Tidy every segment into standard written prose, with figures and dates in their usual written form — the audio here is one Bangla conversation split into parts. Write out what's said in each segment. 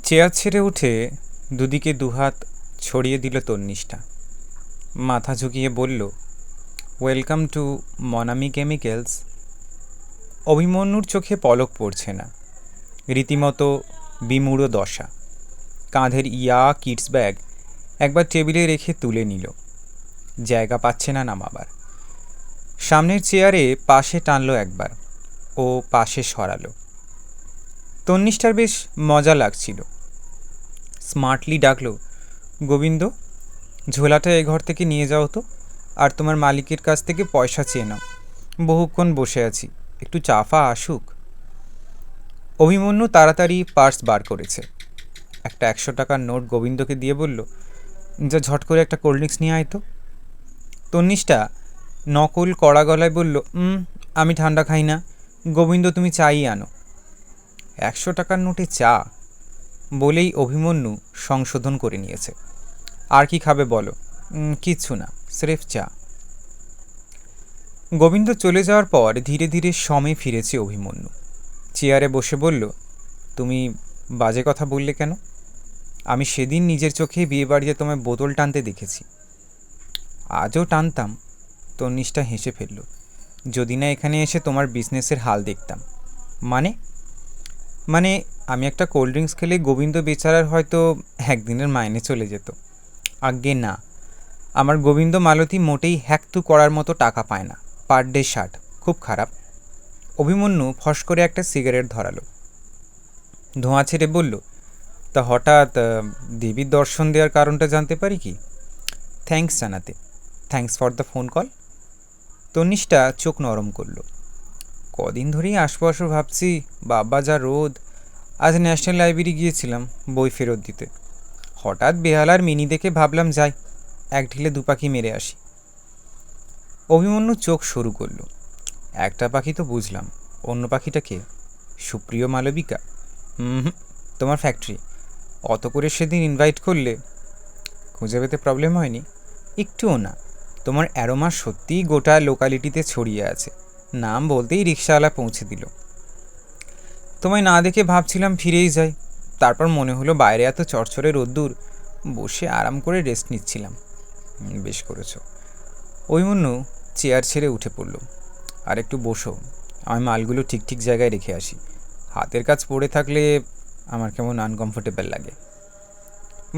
চেয়ার ছেড়ে উঠে দুদিকে দুহাত ছড়িয়ে দিল তন্নিষ্ঠা। মাথা ঝুঁকিয়ে বলল, ওয়েলকাম টু মনামি কেমিক্যালস। অভিমন্যুর চোখে পলক পড়ছে না, রীতিমতো বিমূঢ় দশা। কাঁধের কিডস ব্যাগ একবার টেবিলে রেখে তুলে নিল, জায়গা পাচ্ছে না নামাবার। সামনের চেয়ারে পাশে টানল একবার, ও পাশে সরালো। তন্নিষ্ঠার বেশ মজা লাগছিল। স্মার্টলি ডাকলো, গোবিন্দ, ঝোলাটা এ ঘর থেকে নিয়ে যাও তো, আর তোমার মালিকের কাছ থেকে পয়সা চেয়ে নাও। বহুক্ষণ বসে আছি, একটু চাফা আসুক। অভিমন্যু তাড়াতাড়ি পার্স বার করেছে, একটা 100 টাকার নোট গোবিন্দকে দিয়ে বলল, যা ঝট করে একটা কোল্ড ড্রিঙ্কস নিয়ে আয় তো। তন্নিষ্ঠা নকল কড়া গলায় বলল, আমি ঠান্ডা খাই না, গোবিন্দ তুমি চাই আনো। 100 টাকার নোটে চা বলেই অভিমন্যু সংশোধন করে নিয়েছে। আর কি খাবে বলো? কিচ্ছু না, স্রেফ চা। গোবিন্দ চলে যাওয়ার পর ধীরে ধীরে সমে ফিরেছে অভিমন্যু। চেয়ারে বসে বলল, তুমি বাজে কথা বললে কেন? আমি সেদিন নিজের চোখে বিয়েবাড়িতে তোমায় বোতল টানতে দেখেছি। আজও টানতাম। তন্নিষ্ঠা হেসে ফেলল, যদি না এখানে এসে তোমার বিজনেসের হাল দেখতাম। মানে মানে আমি একটা কোল্ড ড্রিঙ্কস খেলে গোবিন্দ বেচারার হয়তো একদিনের মাইনে চলে যেত। আজ্ঞে না, আমার গোবিন্দ মালতী মোটেই হ্যাকতু করার মতো টাকা পায় না। পার ডে 60, খুব খারাপ। অভিমন্যু ফস করে একটা সিগারেট ধরালো, ধোঁয়া ছেড়ে বলল, তা হঠাৎ দেবীর দর্শন দেওয়ার কারণটা জানতে পারি কি? থ্যাঙ্কস জানাতে। Thanks for the phone call. Tannishtha চোখ নরম করল। কদিন ধরেই আসবো ভাবছি, বাবা যা রোদ। আজ ন্যাশনাল লাইব্রেরি গিয়েছিলাম বই ফেরত দিতে। হঠাৎ বেহালার মিনি দেখে ভাবলাম যাই, এক ঢিলে দুপাখি মেরে আসি। অভিমন্যু চোখ শুরু করল। একটা পাখি তো বুঝলাম, অন্য পাখিটা কে? সুপ্রিয় মালবিকা? তোমার ফ্যাক্টরি। অত করে সেদিন ইনভাইট করলে খুঁজে পেতে প্রবলেম হয়নি? একটুও না। তোমার অ্যারোমা সত্যিই গোটা লোকালিটিতে ছড়িয়ে আছে। নাম বলতেই রিক্সাওয়ালা পৌঁছে দিল। তোমায় না দেখে ভাবছিলাম ফিরেই যাই, তারপর মনে হলো বাইরে এত চড়চড়ে রোদ্দুর, বসে আরাম করে রেস্ট নিচ্ছিলাম। বেশ করেছো। অভিমন্যু চেয়ার ছেড়ে উঠে পড়ল। আর একটু বসো, আমি মালগুলো ঠিক ঠিক জায়গায় রেখে আসি। হাতের কাজ পড়ে থাকলে আমার কেমন আনকমফোর্টেবল লাগে।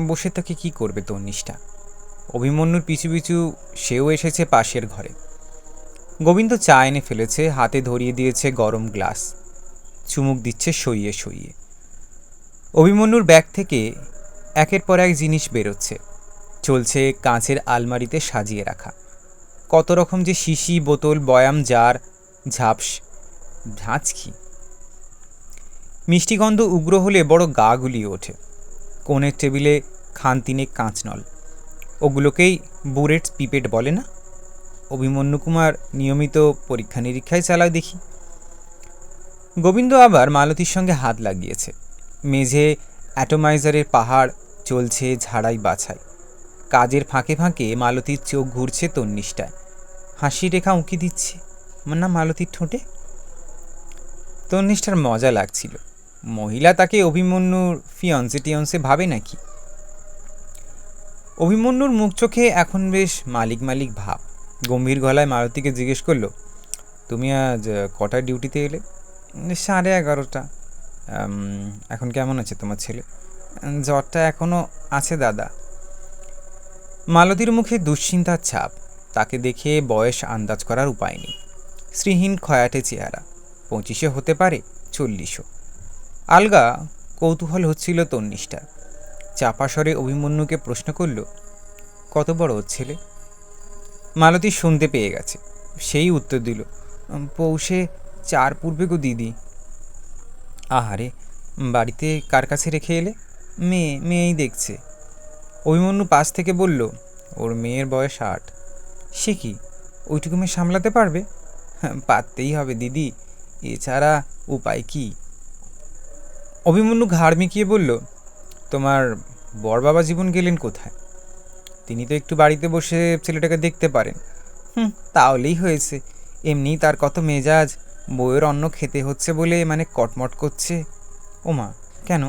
বসে তাকে কি করবে তন্নিষ্ঠা? অভিমন্যুর পিছু পিছু সেও এসেছে পাশের ঘরে। গোবিন্দ চা এনে ফেলেছে, হাতে ধরিয়ে দিয়েছে গরম গ্লাস, চুমুক দিচ্ছে সইয়ে সইয়ে। অভিমন্যুর ব্যাগ থেকে একের পর এক জিনিস বেরোচ্ছে, চলছে কাঁচের আলমারিতে সাজিয়ে রাখা কত রকম যে শিশি, বোতল, বয়াম, জার, ঝাপস, ঝাঁচকি। মিষ্টিগন্ধ উগ্র হলে বড় গা গুলিয়ে ওঠে। কোণের টেবিলে খান তিনেক কাঁচনল, ওগুলোকেই বুরেট পিপেট বলে না? অভিমন্যু কুমার নিয়মিত পরীক্ষা নিরীক্ষায় চালায় দেখি। গোবিন্দ আবার মালতীর সঙ্গে হাত লাগিয়েছে। মেঝে অ্যাটোমাইজারের পাহাড় চলছে ঝাড়াই বাছাই। কাজের ফাঁকে ফাঁকে মালতীর চোখ ঘুরছে তন্নিষ্ঠায়, হাসি রেখা উঁকি দিচ্ছে না মালতীর ঠোঁটে। তন্নিষ্ঠার মজা লাগছিল। মহিলা তাকে অভিমন্যুর ফিয়ন্সে টিয়ন্সে ভাবে নাকি? অভিমন্যুর মুখ চোখে এখন বেশ মালিক মালিক ভাব। গম্ভীর গলায় মালতীকে জিজ্ঞেস করলো, তুমি আজ কটায় ডিউটিতে এলে? 11:30। এখন কেমন আছে তোমার ছেলে? জ্বরটা এখনও আছে দাদা। মালতীর মুখে দুশ্চিন্তার ছাপ। তাকে দেখে বয়স আন্দাজ করার উপায় নেই। শ্রীহীন খয়াটে চেহারা, 25 হতে পারে, 40। আলগা কৌতূহল হচ্ছিল তন্নিষ্ঠার। চাপা স্বরে অভিমন্যুকে প্রশ্ন করল, কত বড় ওর ছেলে? মালতী শুনতে পেয়ে গেছে, সেই উত্তর দিল, পৌষে 4 পূর্বে গো দিদি। আহারে, বাড়িতে কার কাছে রেখে এলে? মেয়েই দেখছে। অভিমন্যু পাশ থেকে বলল, ওর মেয়ের বয়স 8। সে কি, ওইটুকু মেয়ে সামলাতে পারবে? পারতেই হবে দিদি, এছাড়া উপায় কি? অভিমন্যু ঘাড় মিকিয়ে বলল, তোমার বর বাবা জীবন গেলেন কোথায়? তিনি তো একটু বাড়িতে বসে ছেলেটাকে দেখতে পারেন। তাহলেই হয়েছে। এমনিই তার কত মেজাজ, বউয়ের অন্ন খেতে হচ্ছে বলে মানে কটমট করছে। ওমা, কেন?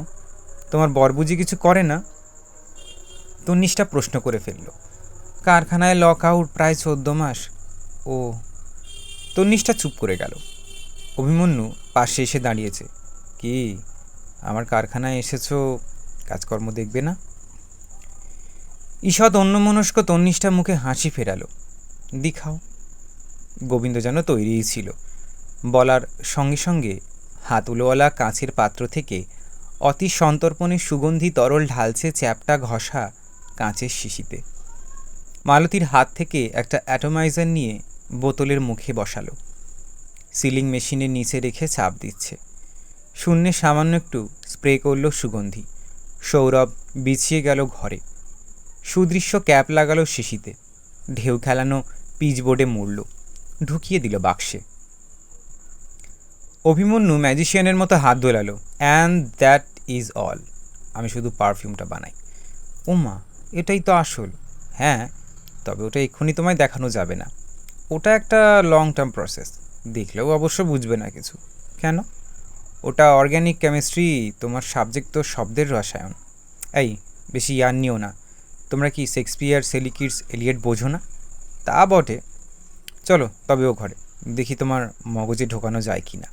তোমার বর বুঝি কিছু করে না? তন্নিষ্ঠা প্রশ্ন করে ফেলল। কারখানায় লক আউট প্রায় 14 মাস। ও। তন্নিষ্ঠা চুপ করে গেল। অভিমন্যু পাশে এসে দাঁড়িয়েছে। কি, আমার কারখানায় এসেছো, কাজকর্ম দেখবে না? ঈষৎ অন্যমনস্ক তন্নিষ্ঠা মুখে হাসি ফেরালো। দিখাও। গোবিন্দ যেন তৈরিই ছিল। বলার সঙ্গে সঙ্গে হাতুলওয়ালা কাঁচের পাত্র থেকে অতি সন্তর্পণে সুগন্ধি তরল ঢালছে চ্যাপটা ঘষা কাঁচের শিশিতে। মালতীর হাত থেকে একটা অ্যাটোমাইজার নিয়ে বোতলের মুখে বসালো। সিলিং মেশিনের নিচে রেখে চাপ দিচ্ছে। শূন্যে সামান্য একটু স্প্রে করল সুগন্ধি। সৌরভ বিছিয়ে গেল ঘরে। সুদৃশ্য ক্যাপ লাগালো শিশিতে। ঢেউ খেলানো পিচবোর্ডে মুড়ল, ঢুকিয়ে দিল বাক্সে। অভিমন্যু ম্যাজিশিয়ানের মতো হাত দোলালো। And that is all. আমি শুধু পারফিউমটা বানাই। ওমা, এটাই তো আসল। হ্যাঁ, তবে ওটা এক্ষুনি তোমায় দেখানো যাবে না। ওটা একটা লং টার্ম প্রসেস। দেখলেও অবশ্য বুঝবে না কিছু। কেন? ওটা অর্গ্যানিক কেমিস্ট্রি। তোমার সাবজেক্ট তো শব্দের রসায়ন। এই, বেশি ইয়ার নিও না। তোমরা কি শেক্সপিয়ার, সেলিকিডস, এলিয়েট বোঝো না? তা বটে। চলো তবে ও ঘরে, দেখি তোমার মগজে ঢোকানো যায় কি না।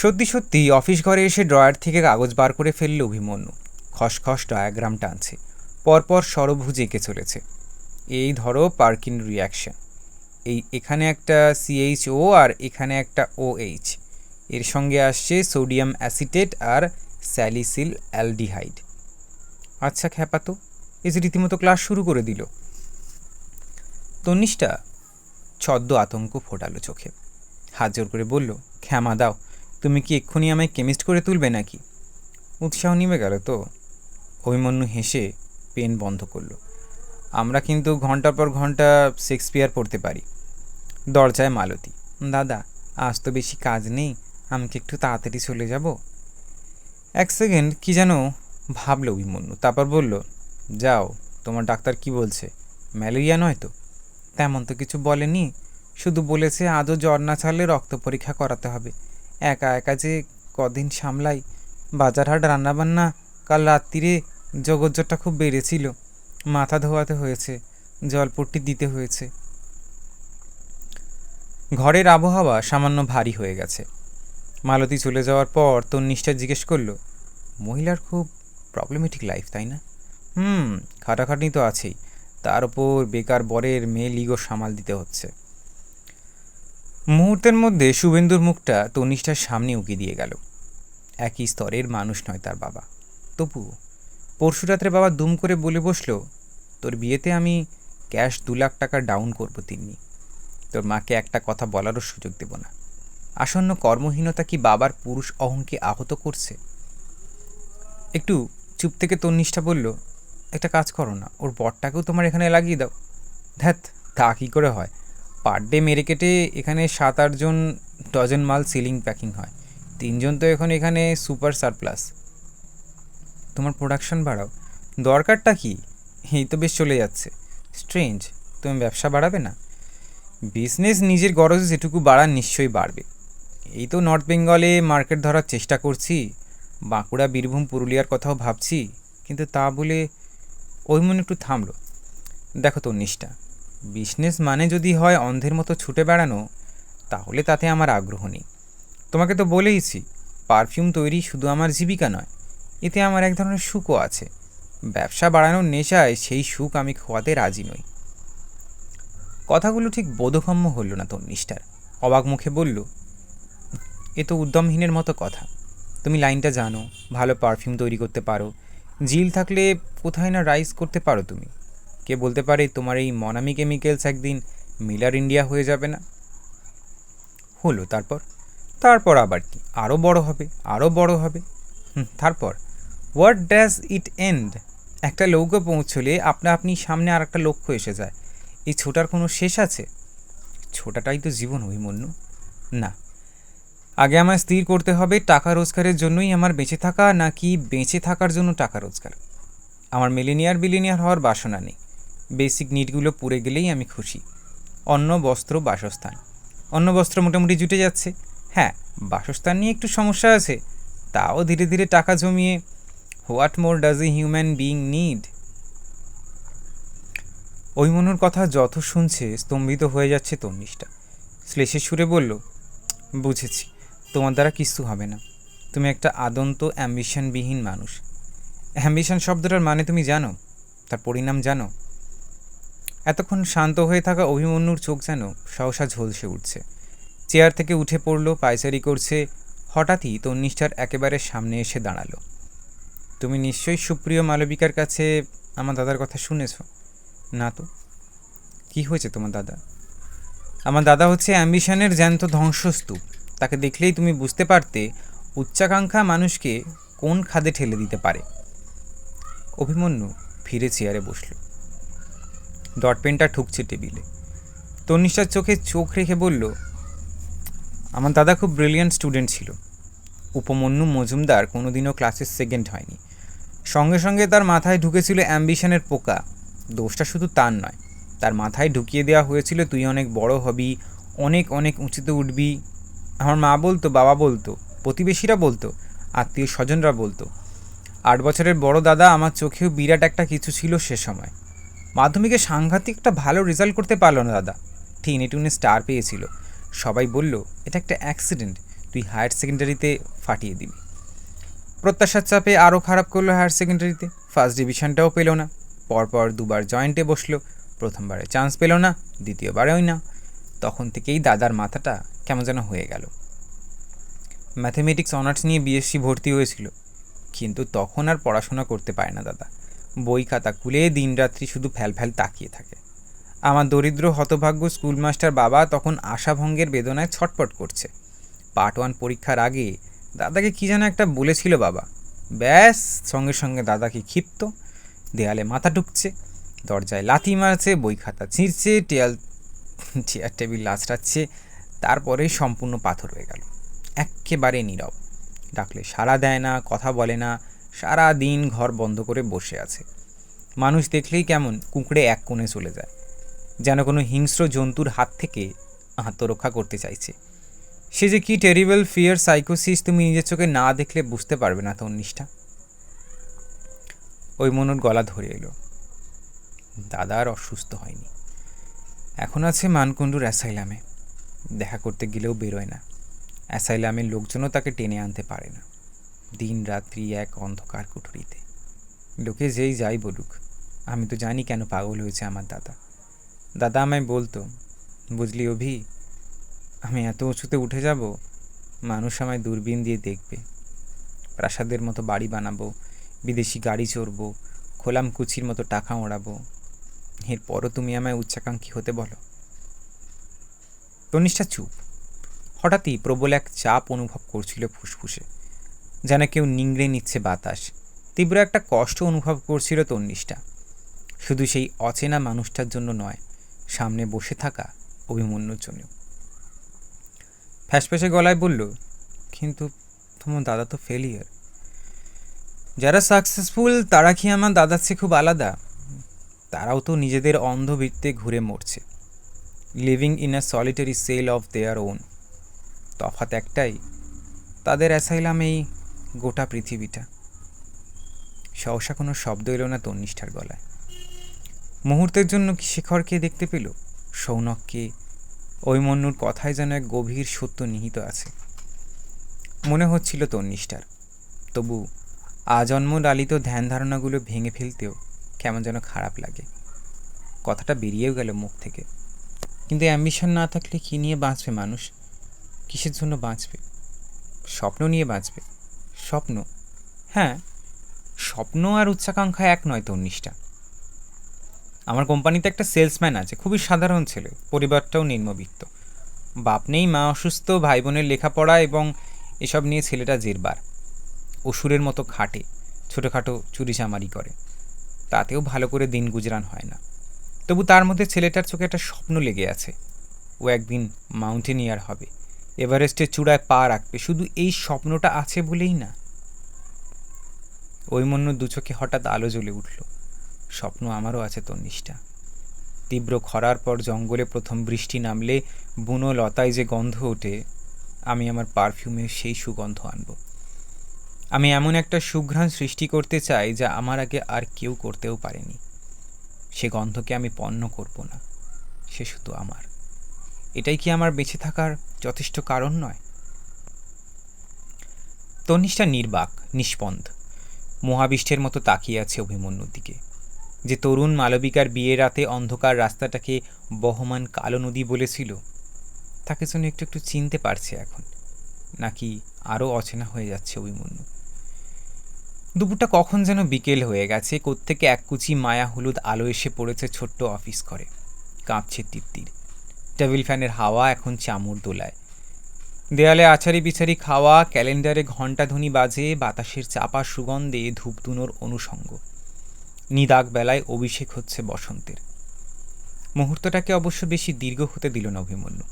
সত্যি সত্যি অফিস ঘরে এসে ড্রয়ার থেকে কাগজ বার করে ফেলল অভিমন্যু। খসখস ডায়াগ্রাম টানছে। পরপর সরভুজ এঁকে চলেছে। এই ধরো পার্কিন রিয়াকশন। এখানে একটা CHO আর এখানে একটা OH। এর সঙ্গে আসছে সোডিয়াম অ্যাসিটেট আর স্যালিসিল অ্যালডিহাইড। আচ্ছা খ্যাপাতো, এ যে রীতিমতো ক্লাস শুরু করে দিল। তন্নিষ্ঠা ছদ্ম আতঙ্ক ফোটালো চোখে। হাত জোর করে বলল, ক্ষমা দাও, তুমি কি এক্ষুনি আমায় কেমিস্ট করে তুলবে নাকি? উৎসাহ নিমে গেল তো। অভিমন্যু হেসে পেন বন্ধ করল। আমরা কিন্তু ঘন্টার পর ঘন্টা শেক্সপিয়ার পড়তে পারি। দরজায় মালতী। দাদা, আজ তো বেশি কাজ নেই, আমি কি একটু তাড়াতাড়ি চলে যাব? এক সেকেন্ড কি যেন ভাবল অভিমন্যু, তারপর বলল, যাও। তোমার ডাক্তার কি বলছে? ম্যালেরিয়া নয় তো? তেমন তো কিছু বলেনি, শুধু বলেছে আজও জ্বর না ছাড়লে রক্ত পরীক্ষা করাতে হবে। একা একা যে কদিন সামলাই, বাজার হাট রান্নাবান্না। কাল রাত্রিরে জগজ্জরটা খুব বেড়েছিল, মাথা ধোয়াতে হয়েছে, জলপট্টি দিতে হয়েছে। ঘরের আবহাওয়া সামান্য ভারী হয়ে গেছে। মালতী চলে যাওয়ার পর তন্নিষ্ঠা জিজ্ঞেস করল, মহিলার খুব প্রবলেমেটিক লাইফ, তাই না? খাটাখাটনি তো আছেই, তার ওপর বেকার বরের মেল ইগো সামাল দিতে হচ্ছে। মুহূর্তের মধ্যে শুভেন্দুর মুখটা তন্নিষ্ঠার সামনে উকি দিয়ে গেল। একই স্তরের মানুষ নয় তার বাবা, তবুও। পরশু রাত্রে বাবা দুম করে বলে বসল, তোর বিয়েতে আমি ক্যাশ 2 লাখ টাকা ডাউন করবো তিন্নি। তোর মাকে একটা কথা বলারও সুযোগ দেব না। আসন্ন কর্মহীনতা কি বাবার পুরুষ অহংকে আহত করছে? একটু চুপ থেকে তন্নিষ্ঠা বলল, একটা কাজ করো না, ওর বরটাকেও তোমার এখানে লাগিয়ে দাও। ধ্যাত, তা কী করে হয়? পার ডে মেরে কেটে এখানে 7-8 জন ডজন মাল সিলিং প্যাকিং হয়। 3 জন তো এখন এখানে সুপার সারপ্লাস। তোমার প্রোডাকশন বাড়াও। দরকারটা কি? এই তো বেশ চলে যাচ্ছে। স্ট্রেঞ্জ, তুমি ব্যবসা বাড়াবে না? বিজনেস নিজের গরজে যেটুকু বাড়ার নিশ্চয়ই বাড়বে। এই তো নর্থ বেঙ্গলে মার্কেট ধরার চেষ্টা করছি, বাঁকুড়া, বীরভূম, পুরুলিয়ার কথাও ভাবছি, কিন্তু তা বলে ওই মনে একটু থামল। দেখো তন্নিষ্ঠা, বিজনেস মানে যদি হয় অন্ধের মতো ছুটে বেড়ানো, তাহলে তাতে আমার আগ্রহ নেই। তোমাকে তো বলেইছি, পারফিউম তৈরি শুধু আমার জীবিকা নয়, এতে আমার এক ধরনের সুখও আছে। ব্যবসা বাড়ানোর নেশায় সেই সুখ আমি খোয়াতে রাজি নই। কথাগুলো ঠিক বোধগম্য হল না তন্নিষ্ঠার। অবাক মুখে বলল, এ তো উদ্যমহীনের মতো কথা। তুমি লাইনটা জানো, ভালো পারফিউম তৈরি করতে পারো, জিল থাকলে কোথায় না রাইজ করতে পারো তুমি। কে বলতে পারে তোমার এই মনামি কেমিক্যালস একদিন মিলার ইন্ডিয়া হয়ে যাবে না? হলো তারপর আবার কি? আরও বড় হবে, আরও বড় হবে। তারপর হোয়াট ডাজ ইট এন্ড? একটা লক্ষ্যে পৌঁছলে আপনি সামনে আর একটা লক্ষ্য এসে যায়। এই ছোটার কোনো শেষ আছে? ছোটাটাই তো জীবন অভিমন্যু। না, আগে আমায় স্থির করতে হবে টাকা রোজগারের জন্যই আমার বেঁচে থাকা, নাকি বেঁচে থাকার জন্য টাকা রোজগার। আমার বিলিনিয়ার হওয়ার বাসনা নেই। বেসিক নিডগুলো পুড়ে গেলেই আমি খুশি। অন্ন, বস্ত্র, বাসস্থান। অন্ন বস্ত্র মোটামুটি জুটে যাচ্ছে। হ্যাঁ, বাসস্থান নিয়ে একটু সমস্যা আছে, তাও ধীরে ধীরে টাকা জমিয়ে। What more does a human being need? অভিমন্যুর কথা যত শুনছে স্তম্ভিত হয়ে যাচ্ছে তন্নিষ্ঠা। শ্লেষের সুরে বলল, বুঝেছি, তোমার দ্বারা কিছু হবে না। তুমি একটা আদন্ত অ্যাম্বিশনবিহীন মানুষ। অ্যাম্বিশন শব্দটার মানে তুমি জানো? তার পরিণাম জানো? এতক্ষণ শান্ত হয়ে থাকা অভিমন্যুর চোখ যেন সহসা ঝলসে উঠছে। চেয়ার থেকে উঠে পড়ল, পায়চারি করছে। হঠাৎই তন্নিষ্ঠার একেবারে সামনে এসে দাঁড়ালো। তুমি নিশ্চয়ই সুপ্রিয় মালবিকার কাছে আমার দাদার কথা শুনেছ? না তো। কি হয়েছে তোমার দাদা? আমার দাদা হচ্ছে অ্যাম্বিশনের জ্যান্ত ধ্বংসস্তূপ। তাকে দেখলেই তুমি বুঝতে পারতে উচ্চাকাঙ্ক্ষা মানুষকে কোন খাদে ঠেলে দিতে পারে। অভিমন্যু ফিরে চেয়ারে বসল। ডট পেনটা ঠুকছে টেবিলে। তন্নিষ্ঠার চোখে চোখ রেখে বলল, আমার দাদা খুব ব্রিলিয়ান্ট স্টুডেন্ট ছিল। উপমন্যু মজুমদার কোনোদিনও ক্লাসের সেকেন্ড হয়নি। সঙ্গে সঙ্গে তার মাথায় ঢুকেছিল অ্যাম্বিশনের পোকা। দোষটা শুধু তার নয়, তার মাথায় ঢুকিয়ে দেওয়া হয়েছিল তুই অনেক বড় হবি, অনেক অনেক উঁচুতে উঠবি। আমার মা বলতো, বাবা বলতো, প্রতিবেশীরা বলতো, আত্মীয় স্বজনরা বলতো। 8 বছরের বড় দাদা আমার চোখেও বিরাট একটা কিছু ছিল সে সময়। মাধ্যমিকে সাংঘাতিক একটা ভালো রেজাল্ট করতে পারল না দাদা। টেনে টুনে স্টার পেয়েছিল। সবাই বলল এটা একটা অ্যাক্সিডেন্ট, তুই হায়ার সেকেন্ডারিতে ফাটিয়ে দিবি। প্রত্যাশার চাপে আরও খারাপ করলো হায়ার সেকেন্ডারিতে। ফার্স্ট ডিভিশনটাও পেল না। পরপর 2বার জয়েন্টে বসলো। প্রথমবারে চান্স পেল না, দ্বিতীয়বারেও না। তখন থেকেই দাদার মাথাটা কেমন যেন হয়ে গেল। ম্যাথামেটিক্স অনার্স নিয়ে বিএসসি ভর্তি হয়েছিল, কিন্তু তখন আর পড়াশোনা করতে পারে না দাদা। বই খাতা খুলে দিনরাত্রি শুধু ফ্যাল তাকিয়ে থাকে। আমার দরিদ্র হতভাগ্য স্কুলমাস্টার বাবা তখন আশাভঙ্গের বেদনায় ছটপট করছে। পার্ট 1 পরীক্ষার আগে দাদাকে কি যেন একটা বলেছিল বাবা। ব্যাস, সঙ্গে সঙ্গে দাদাকে ক্ষিপ্ত, দেয়ালে মাথা ঢুকছে, দরজায় লাথি মারছে, বই খাতা ছিঁড়ছে, চেয়ার টেবিল আঁচড়াচ্ছে। তারপরেই সম্পূর্ণ পাথর হয়ে গেল। একেবারে নীরব। ডাকলে সাড়া দেয় না, কথা বলে না, সারা দিন ঘর বন্ধ করে বসে আছে। মানুষ দেখলেই কেমন কুঁকড়ে এক কোণে চলে যায়, যেন কোনো হিংস্র জন্তুর হাত থেকে আত্মরক্ষা করতে চাইছে। সে যে কি টেরিবল ফিয়ার সাইকোসিস তুমি নিজের চোখে না দেখলে বুঝতে পারবে না তন্নিষ্ঠা। ওই মনুর গলা ধরে এলো। দাদা আর অসুস্থ হয়নি, এখন আছে মানকুণ্ডুর অ্যাসাইলামে। দেখা করতে গেলেও বেরোয় না। অ্যাসাইলামের লোকজনও তাকে টেনে আনতে পারে না। দিন রাত্রি এক অন্ধকার কুঠুরিতে। লোকে যেই যাই বলুক, আমি তো জানি কেন পাগল হয়েছে আমার দাদা। দাদা আমায় বলতো, বুঝলি অভি, আমি এত উঁচুতে উঠে যাব, মানুষ আমায় দূরবীন দিয়ে দেখবে। প্রাসাদের মতো বাড়ি বানাবো, বিদেশি গাড়ি চড়বো, খোলাম কুচির মতো টাকা ওড়াবো। এরপরও তুমি আমায় উচ্চাকাঙ্ক্ষী হতে বলো? তন্নিষ্ঠা চুপ। হঠাৎই প্রবল এক চাপ অনুভব করছিল ফুসফুসে, যেন কেউ নিংড়ে নিচ্ছে বাতাস। তীব্র একটা কষ্ট অনুভব করছিল তন্নিষ্ঠা, শুধু সেই অচেনা মানুষটার জন্য নয়, সামনে বসে থাকা অভিমন্যুর জন্য। ফ্যাসফ্যাসে গলায় বলল, কিন্তু তোমার দাদা তো ফেলিয়ার। যারা সাকসেসফুল তারা কি আমার দাদার চেয়ে খুব আলাদা? তারাও তো নিজেদের অন্ধবৃত্তে ঘুরে মরছে, living in a solitary cell of their own. তফাৎ একটাই, তাদের অ্যাসাইলামেই গোটা পৃথিবীটা। সহসা কোনো শব্দ এলো না তন্নিষ্ঠার গলায়। মুহূর্তের জন্য কি শেখরকে দেখতে পেল, সৌনককে? অভিমন্যুর কথায় যেন এক গভীর সত্য নিহিত আছে মনে হচ্ছিল তন্নিষ্ঠার। তবু আজন্ম লালিত ধ্যান ধারণাগুলো ভেঙে ফেলতেও কেমন যেন খারাপ লাগে। কথাটা বেরিয়েও গেল মুখ থেকে। কিন্তু অ্যাম্বিশন না থাকলে কী নিয়ে বাঁচবে মানুষ? কিসের জন্য বাঁচবে? স্বপ্ন নিয়ে বাঁচবে। স্বপ্ন, হ্যাঁ, স্বপ্ন আর উচ্চাকাঙ্ক্ষা এক নয় তন্নিষ্ঠা। আমার কোম্পানিতে একটা সেলসম্যান আছে, খুবই সাধারণ ছেলে, পরিবারটাও নিম্নবিত্ত। বাপ নেই, মা অসুস্থ, ভাই বোনের লেখাপড়া এবং এসব নিয়ে ছেলেটা জেরবার। অসুরের মতো খাটে, ছোটোখাটো চুরিচামারি করে, তাতেও ভালো করে দিন গুজরান হয় না। তবু তার মধ্যে ছেলেটার চোখে একটা স্বপ্ন লেগে আছে। ও একদিন মাউন্টেনিয়ার হবে, এভারেস্টের চূড়ায় পা রাখবে। শুধু এই স্বপ্নটা আছে বলেই না। অভিমন্যু দু চোখে হঠাৎ আলো জ্বলে উঠল। স্বপ্ন আমারও আছে তন্নিষ্ঠা। তীব্র খরার পর জঙ্গলে প্রথম বৃষ্টি নামলে বুনো লতায় যে গন্ধ ওঠে, আমি আমার পারফিউমে সেই সুগন্ধ আনব। আমি এমন একটা সুঘ্রাণ সৃষ্টি করতে চাই যা আমার আগে আর কেউ করতেও পারেনি। সে গন্ধকে আমি পণ্য করব না, সে শুধু আমার। এটাই কি আমার বেঁচে থাকার যথেষ্ট কারণ নয়? তন্নিষ্ঠা নির্বাক, নিষ্পন্দ, মহাবিষ্টের মতো তাকিয়ে আছে অভিমন্যুর দিকে। যে তরুণ মালবিকার বিয়ে রাতে অন্ধকার রাস্তাটাকে বহমান কালো নদী বলেছিল, তাকে যেন একটু একটু চিনতে পারছে এখন, নাকি আরও অচেনা হয়ে যাচ্ছে অভিমন্যু। দুপুরটা কখন যেন বিকেল হয়ে গেছে। কোত্থেকে এক কুচি মায়া হলুদ আলো এসে পড়েছে ছোট্ট অফিস ঘরে। কাঁপছে তিত্তির। টেবিল ফ্যানের হাওয়া এখন চামর দোলায়। দেয়ালে আছাড়ি বিছাড়ি খাওয়া, ক্যালেন্ডারে ঘণ্টাধ্বনি বাজে, বাতাসের চাপা সুগন্ধে ধূপধুনোর অনুষঙ্গ। নিদাগ বেলায় অভিষেক হচ্ছে বসন্তের। মুহূর্তটাকে অবশ্য বেশি দীর্ঘ হতে দিল না অভিমন্যু।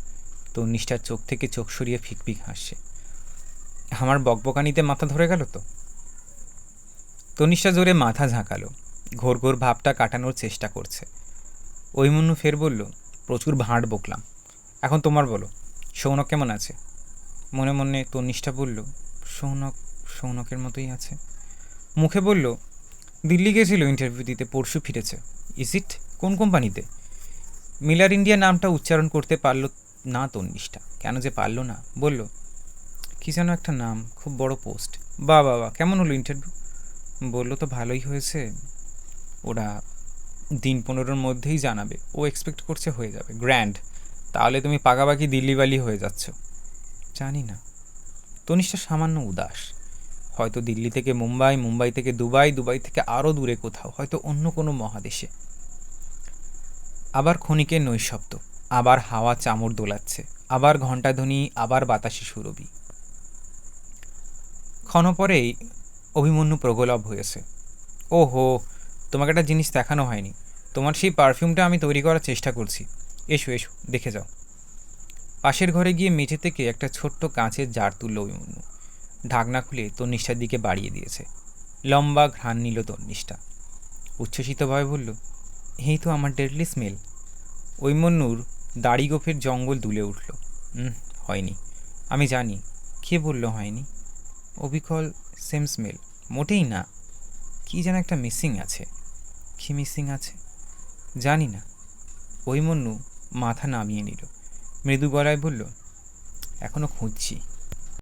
তন্নিষ্ঠার চোখ থেকে চোখ সরিয়ে ফিকফিক হাসছে। আমার বকবকানিতে মাথা ধরে গেল তো? তন্নিষ্ঠা জোরে মাথা ঝাঁকালো, ঘোর ঘোর ভাবটা কাটানোর চেষ্টা করছে। অভিমন্যু ফের বলল, প্রচুর ভাঁড় বকলাম, এখন তোমার বলো, সৌনক কেমন আছে? মনে মনে তন্নিষ্ঠা বলল, সৌনক সৌনকের মতোই আছে। মুখে বলল, দিল্লি গেছিল ইন্টারভিউ দিতে, পরশু ফিরেছে। Is it? কোন কোম্পানিতে? মিলার ইন্ডিয়া নামটা উচ্চারণ করতে পারল না তন্নিষ্ঠা। কেন যে পারল না। বলল, কী যেন একটা নাম, খুব বড় পোস্ট। বাবা, কেমন হলো ইন্টারভিউ? বললো তো ভালোই হয়েছে, ওরা দিন 15-র মধ্যেই জানাবে। ও এক্সপেক্ট করছে হয়ে যাবে। গ্র্যান্ড। তাহলে তুমি পাকাপাকি দিল্লিবালি হয়ে যাচ্ছ। জানি না। তনিষ্ঠা সামান্য উদাস। হয়তো দিল্লি থেকে মুম্বাই, মুম্বাই থেকে দুবাই, দুবাই থেকে আরও দূরে কোথাও, হয়তো অন্য কোনো মহাদেশে। আবার ক্ষণিকের নৈশব্দ, আবার হাওয়া চামড় দোলাচ্ছে, আবার ঘণ্টাধ্বনি, আবার বাতাসে সুরভি। ক্ষণ পরেই অভিমন্যু প্রগলভ হয়েছে। ওহো, তোমাকে একটা জিনিস দেখানো হয়নি। তোমার সেই পারফিউমটা আমি তৈরি করার চেষ্টা করছি। এসো এসো, দেখে যাও। পাশের ঘরে গিয়ে মেঝে থেকে একটা ছোট্ট কাঁচের জার তুলল অভিমন্যু। ঢাকনা খুলে তন্নিষ্ঠার দিকে বাড়িয়ে দিয়েছে। লম্বা ঘ্রাণ নিল তন্নিষ্ঠা। উচ্ছ্বসিতভাবে বলল, এই তো আমার ডেডলি স্মেল। অভিমন্যুর দাড়ি গোফের জঙ্গল দুলে উঠল। হয়নি। আমি জানি। কে বলল হয়নি? অবিকল সেম স্মেল। মোটেই না। কি যেন একটা মিসিং আছে। কি মিসিং আছে? জানি না। অভিমন্যু মাথা নামিয়ে নিল। মৃদু গলায় বলল, এখনো খুঁজছি।